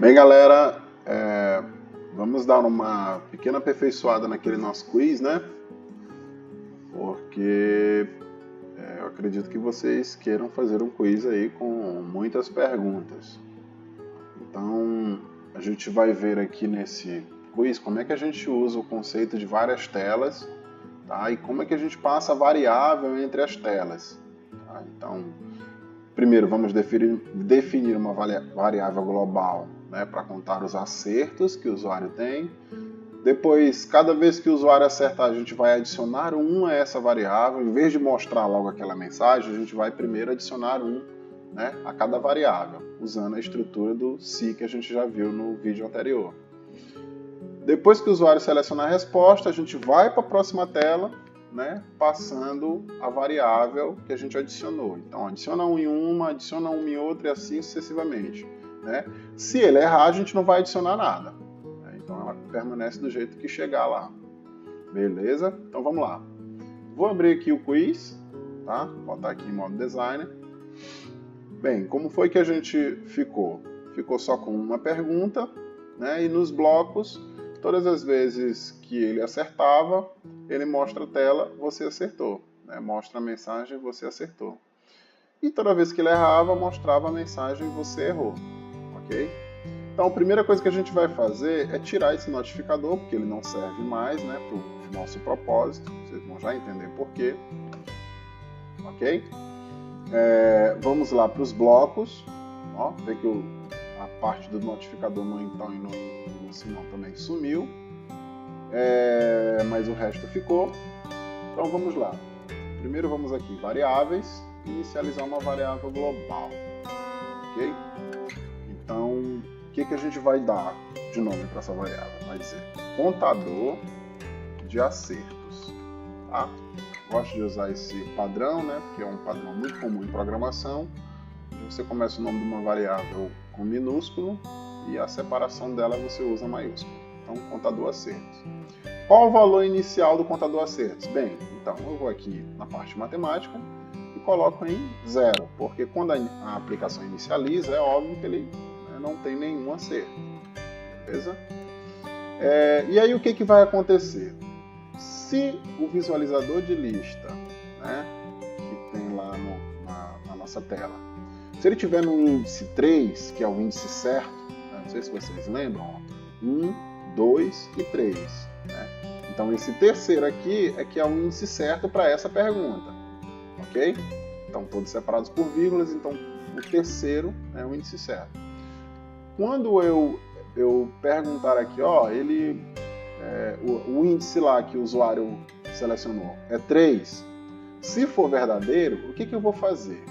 Bem, galera, vamos dar uma pequena aperfeiçoada naquele nosso quiz, né? Porque eu acredito que vocês queiram fazer um quiz aí com muitas perguntas. Então, a gente vai ver aqui nesse quiz como é que a gente usa o conceito de várias telas, tá? E como é que a gente passa a variável entre as telas. Tá? Então, primeiro vamos definir uma variável global, né, para contar os acertos que o usuário tem. Depois, cada vez que o usuário acertar, a gente vai adicionar um a essa variável. Em vez de mostrar logo aquela mensagem, a gente vai primeiro adicionar um, né, a cada variável, usando a estrutura do se que a gente já viu no vídeo anterior. Depois que o usuário selecionar a resposta, a gente vai para a próxima tela, né, passando a variável que a gente adicionou. Então, adiciona um em uma, adiciona um em outra e assim sucessivamente. Né? Se ele errar, a gente não vai adicionar nada. Né? Então, ela permanece do jeito que chegar lá. Beleza? Então, vamos lá. Vou abrir aqui o quiz, tá? Vou botar aqui em modo designer. Bem, como foi que a gente ficou? Ficou só com uma pergunta, né? E nos blocos, todas as vezes que ele acertava, ele mostra a tela, você acertou. Né? Mostra a mensagem, você acertou. E toda vez que ele errava, mostrava a mensagem, você errou. Ok? Então, a primeira coisa que a gente vai fazer é tirar esse notificador, porque ele não serve mais, né, para o nosso propósito. Vocês vão já entender por quê. Ok? Vamos lá para os blocos. Ó, vê que a parte do notificador no então e no senão também sumiu. Mas o resto ficou. Então vamos lá. Primeiro vamos aqui, variáveis, inicializar uma variável global. Ok? Então, o que a gente vai dar de nome para essa variável? Vai dizer contador de acertos. Tá? Gosto de usar esse padrão, né? Porque é um padrão muito comum em programação. Você começa o nome de uma variável com minúsculo e a separação dela você usa maiúsculo. Então, contador acertos. Qual o valor inicial do contador acertos? Bem, então eu vou aqui na parte matemática e coloco em 0, porque quando a aplicação inicializa, é óbvio que ele não tem nenhum acerto. Beleza? E aí o que vai acontecer? Se o visualizador de lista, né, que tem lá na nossa tela, se ele tiver no índice 3, que é o índice certo, né, não sei se vocês lembram, ó, 1, 2 e 3. Né? Então esse terceiro aqui é que é o índice certo para essa pergunta. Ok? Então todos separados por vírgulas, então o terceiro é o índice certo. Quando eu perguntar aqui, ó, o índice lá que o usuário selecionou é 3, se for verdadeiro, o que eu vou fazer?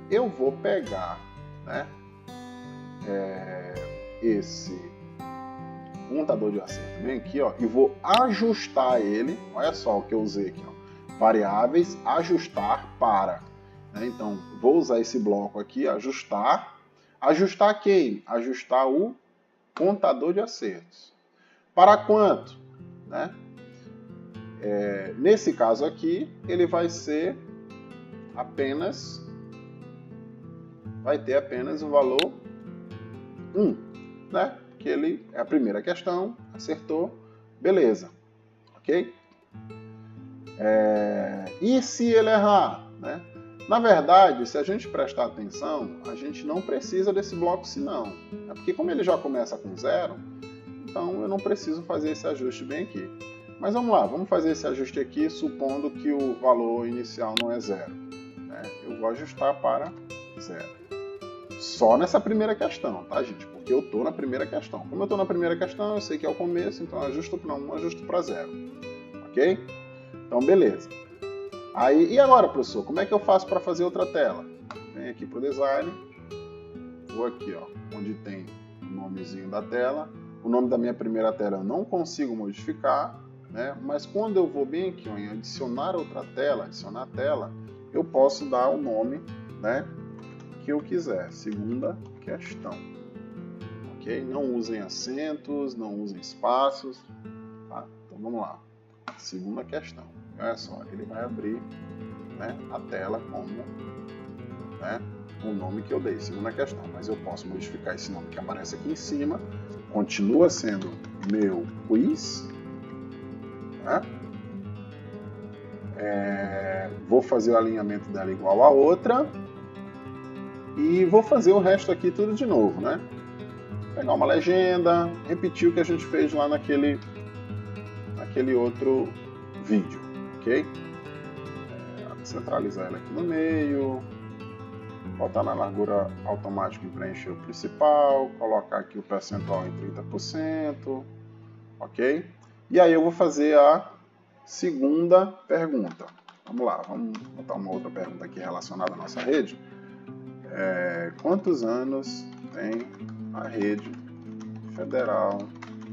Eu vou pegar, né, esse contador de acerto bem aqui, ó, e vou ajustar ele. Olha só o que eu usei aqui, ó, variáveis, ajustar para. Né? Então, vou usar esse bloco aqui, ajustar. Ajustar quem? Ajustar o contador de acertos. Para quanto? Né? Nesse caso aqui, ele vai ser apenas, vai ter apenas o valor 1, né? Que ele é a primeira questão, acertou, beleza, ok? E se ele errar, né? Na verdade, se a gente prestar atenção, a gente não precisa desse bloco senão. É porque como ele já começa com 0, então eu não preciso fazer esse ajuste bem aqui. Mas vamos lá, vamos fazer esse ajuste aqui, supondo que o valor inicial não é 0. Né? Eu vou ajustar para 0. Só nessa primeira questão, tá, gente? Porque eu estou na primeira questão. Como eu estou na primeira questão, eu sei que é o começo, então eu ajusto para 1, ajusto para 0. Ok? Então, beleza. E agora, professor, como é que eu faço para fazer outra tela? Venho aqui para o design, vou aqui, ó, onde tem o nomezinho da tela. O nome da minha primeira tela eu não consigo modificar, né? Mas quando eu vou bem aqui, ó, em adicionar outra tela, adicionar tela, eu posso dar o nome, né, que eu quiser. Segunda questão. Ok? Não usem acentos, não usem espaços. Tá? Então vamos lá. Segunda questão. Olha só, ele vai abrir, né, a tela como, né, o nome que eu dei, segunda questão, mas eu posso modificar esse nome que aparece aqui em cima, continua sendo meu quiz, né? Vou fazer o alinhamento dela igual a outra e vou fazer o resto aqui tudo de novo, né? Pegar uma legenda, repetir o que a gente fez lá naquele outro vídeo, ok? Centralizar ela aqui no meio, botar na largura automática e preencher o principal, colocar aqui o percentual em 30%, ok? E aí eu vou fazer a segunda pergunta. Vamos lá, vamos botar uma outra pergunta aqui relacionada à nossa rede. Quantos anos tem a Rede Federal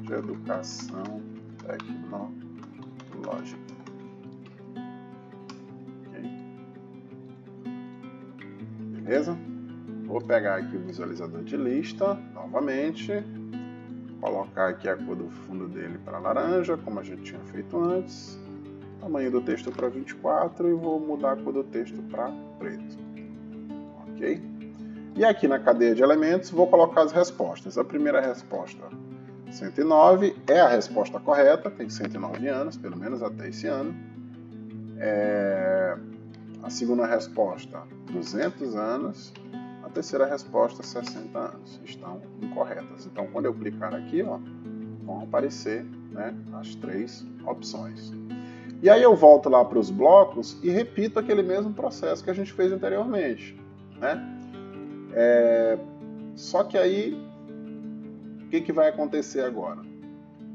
de Educação Tecnológica? Beleza? Vou pegar aqui o visualizador de lista, novamente, colocar aqui a cor do fundo dele para laranja, como a gente tinha feito antes, tamanho do texto para 24 e vou mudar a cor do texto para preto. Ok? E aqui na cadeia de elementos vou colocar as respostas. A primeira resposta, 109, é a resposta correta, tem 109 anos, pelo menos até esse ano. A segunda resposta, 200 anos. A terceira resposta, 60 anos. Estão incorretas. Então, quando eu clicar aqui, ó, vão aparecer, né, as três opções. E aí eu volto lá para os blocos e repito aquele mesmo processo que a gente fez anteriormente, né? Só que aí, o que vai acontecer agora?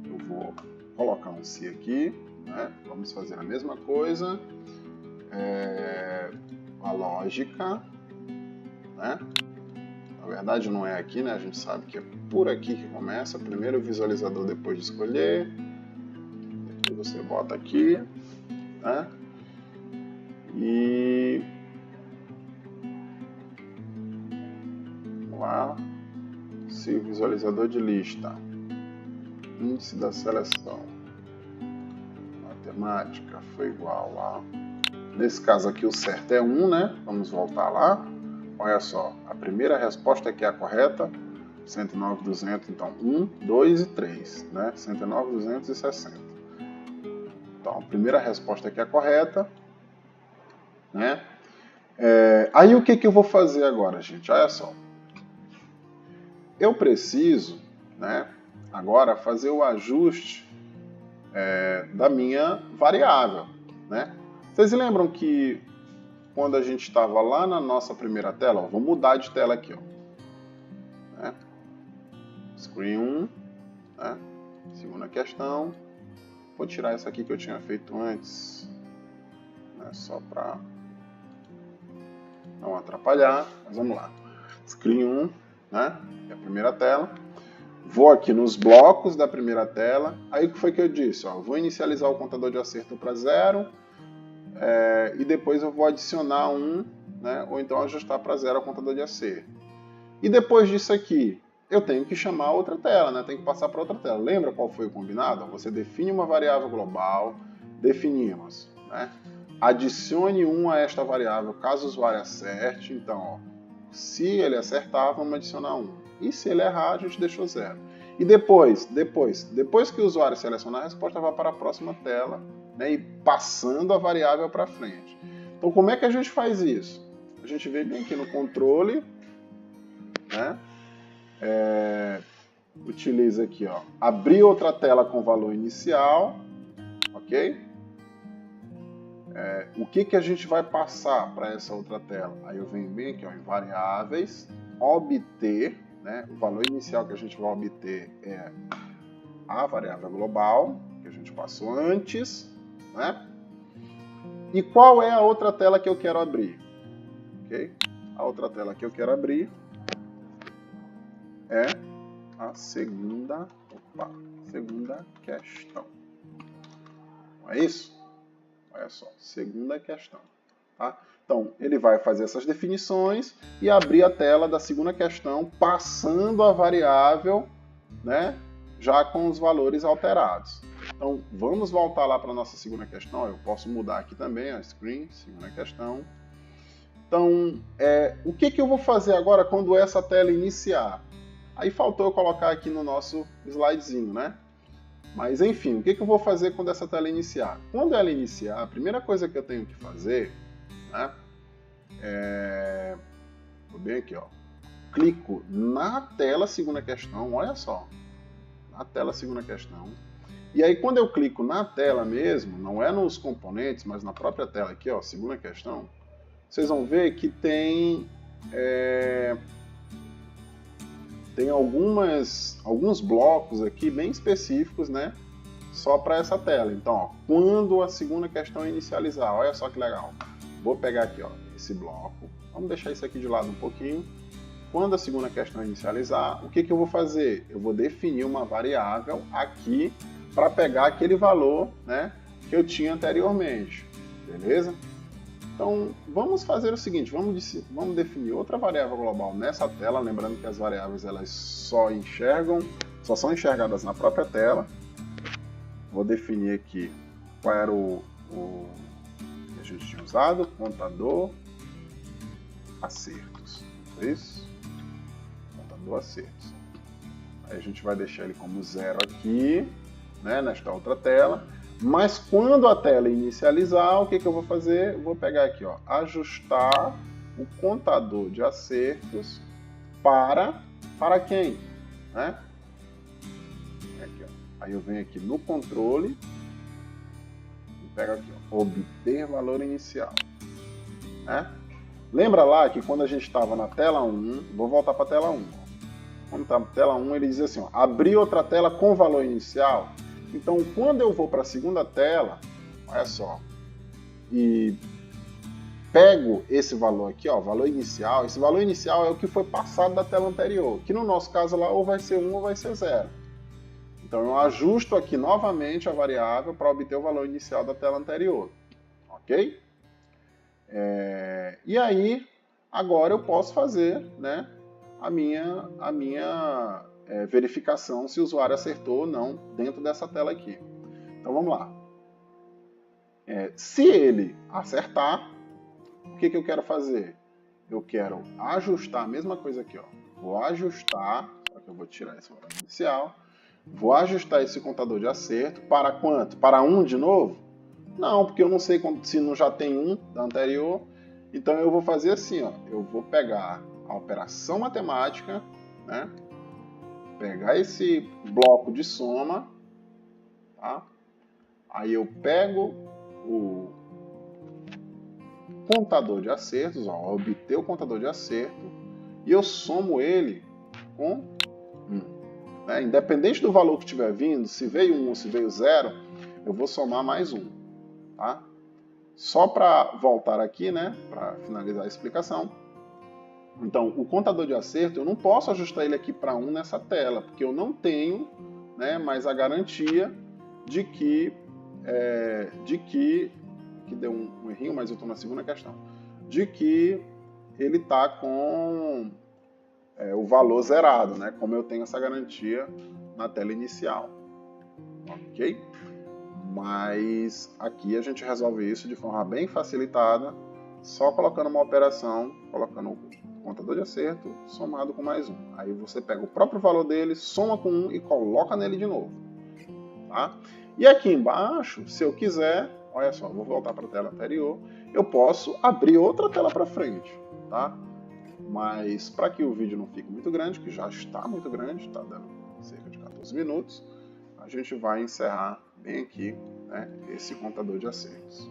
Eu vou colocar um se aqui, né? Vamos fazer a mesma coisa. A lógica, né? Na verdade não é aqui, né? A gente sabe que é por aqui que começa. Primeiro o visualizador depois de escolher. Depois você bota aqui, né? E vamos lá. Se o visualizador de lista, índice da seleção, matemática foi igual a... Nesse caso aqui o certo é 1, né? Vamos voltar lá. Olha só, a primeira resposta aqui é a correta. 109, 200, então 1, 2 e 3, né? 109, 260. Então, a primeira resposta aqui é a correta, né? Aí o que eu vou fazer agora, gente? Olha só. Eu preciso, né, agora fazer o ajuste da minha variável, né? Vocês lembram que quando a gente estava lá na nossa primeira tela, ó, vou mudar de tela aqui, ó, né? Screen 1, né? Segunda questão. Vou tirar essa aqui que eu tinha feito antes, né? Só para não atrapalhar, mas vamos lá. Screen 1, né? É a primeira tela. Vou aqui nos blocos da primeira tela. Aí o que foi que eu disse? Ó, vou inicializar o contador de acerto para 0. E depois eu vou adicionar 1, né, ou então ajustar para 0 o contador de acerto. E depois disso aqui, eu tenho que chamar outra tela, né, tenho que passar para outra tela. Lembra qual foi o combinado? Você define uma variável global, definimos, né, adicione 1 a esta variável caso o usuário acerte. Então, ó, se ele acertar, vamos adicionar 1. E se ele errar, a gente deixou 0. E depois que o usuário selecionar a resposta, vai para a próxima tela, né, e passando a variável para frente. Então, como é que a gente faz isso? A gente vem bem aqui no controle, né, utiliza aqui, ó, abrir outra tela com valor inicial, ok? O que a gente vai passar para essa outra tela? Aí eu venho bem aqui, ó, em variáveis, obter, né, o valor inicial que a gente vai obter é a variável global, que a gente passou antes, né? E qual é a outra tela que eu quero abrir? Okay? A outra tela que eu quero abrir é a segunda questão. Não é isso? Olha só, segunda questão. Tá? Então, ele vai fazer essas definições e abrir a tela da segunda questão, passando a variável, né, já com os valores alterados. Então, vamos voltar lá para a nossa segunda questão. Eu posso mudar aqui também a screen, segunda questão. Então, o que eu vou fazer agora quando essa tela iniciar? Aí faltou eu colocar aqui no nosso slidezinho, né? Mas enfim, o que eu vou fazer quando essa tela iniciar? Quando ela iniciar, a primeira coisa que eu tenho que fazer, né? Vou bem aqui, ó. Clico na tela segunda questão, olha só. Na tela segunda questão. E aí quando eu clico na tela mesmo, não é nos componentes, mas na própria tela aqui, ó, segunda questão, vocês vão ver que tem alguns blocos aqui bem específicos, né? Só para essa tela. Então, ó, quando a segunda questão inicializar, olha só que legal. Vou pegar aqui, ó, esse bloco. Vamos deixar isso aqui de lado um pouquinho. Quando a segunda questão inicializar, o que eu vou fazer? Eu vou definir uma variável aqui para pegar aquele valor, né, que eu tinha anteriormente. Beleza? Então, vamos fazer o seguinte, vamos definir outra variável global nessa tela, lembrando que as variáveis elas só são enxergadas na própria tela. Vou definir aqui qual era o que a gente tinha usado, contador acertos. É isso? Contador acertos. Aí a gente vai deixar ele como 0 aqui, né, nesta outra tela. Mas quando a tela inicializar, o que eu vou fazer? Eu vou pegar aqui, ó, ajustar o contador de acertos para quem? Né? Aqui, ó. Aí eu venho aqui no controle e pego aqui, ó, obter valor inicial. Né? Lembra lá que quando a gente estava na tela 1, vou voltar para a tela 1. Quando está na tela 1, ele diz assim, ó, abrir outra tela com valor inicial. Então, quando eu vou para a segunda tela, olha só, e pego esse valor aqui, ó, valor inicial, esse valor inicial é o que foi passado da tela anterior, que no nosso caso lá ou vai ser 1 ou vai ser 0. Então, eu ajusto aqui novamente a variável para obter o valor inicial da tela anterior, ok? E aí, agora eu posso fazer, né, a minha verificação se o usuário acertou ou não dentro dessa tela aqui. Então vamos lá. Se ele acertar, o que eu quero fazer? Eu quero ajustar a mesma coisa aqui, ó. Vou ajustar, só que eu vou tirar esse valor inicial. Vou ajustar esse contador de acerto para quanto? Para 1 de novo? Não, porque eu não sei se não já tem 1 da anterior. Então eu vou fazer assim, ó. Eu vou pegar a operação matemática, né? Pegar esse bloco de soma, tá? Aí eu pego o contador de acertos, ó, obter o contador de acerto, e eu somo ele com 1. Né? Independente do valor que estiver vindo, se veio 1 ou se veio 0, eu vou somar mais 1. Tá? Só para voltar aqui, né, para finalizar a explicação. Então, o contador de acerto, eu não posso ajustar ele aqui para 1 nessa tela, porque eu não tenho, né, mais a garantia de que deu um errinho, mas eu estou na segunda questão, de que ele está com o valor zerado, né, como eu tenho essa garantia na tela inicial. Ok? Mas aqui a gente resolve isso de forma bem facilitada, só colocando uma operação, colocando o contador de acerto somado com mais 1. Aí você pega o próprio valor dele, soma com 1 e coloca nele de novo. Tá? E aqui embaixo, se eu quiser, olha só, vou voltar para a tela anterior, eu posso abrir outra tela para frente. Tá? Mas para que o vídeo não fique muito grande, que já está muito grande, está dando cerca de 14 minutos, a gente vai encerrar bem aqui, né, esse contador de acertos.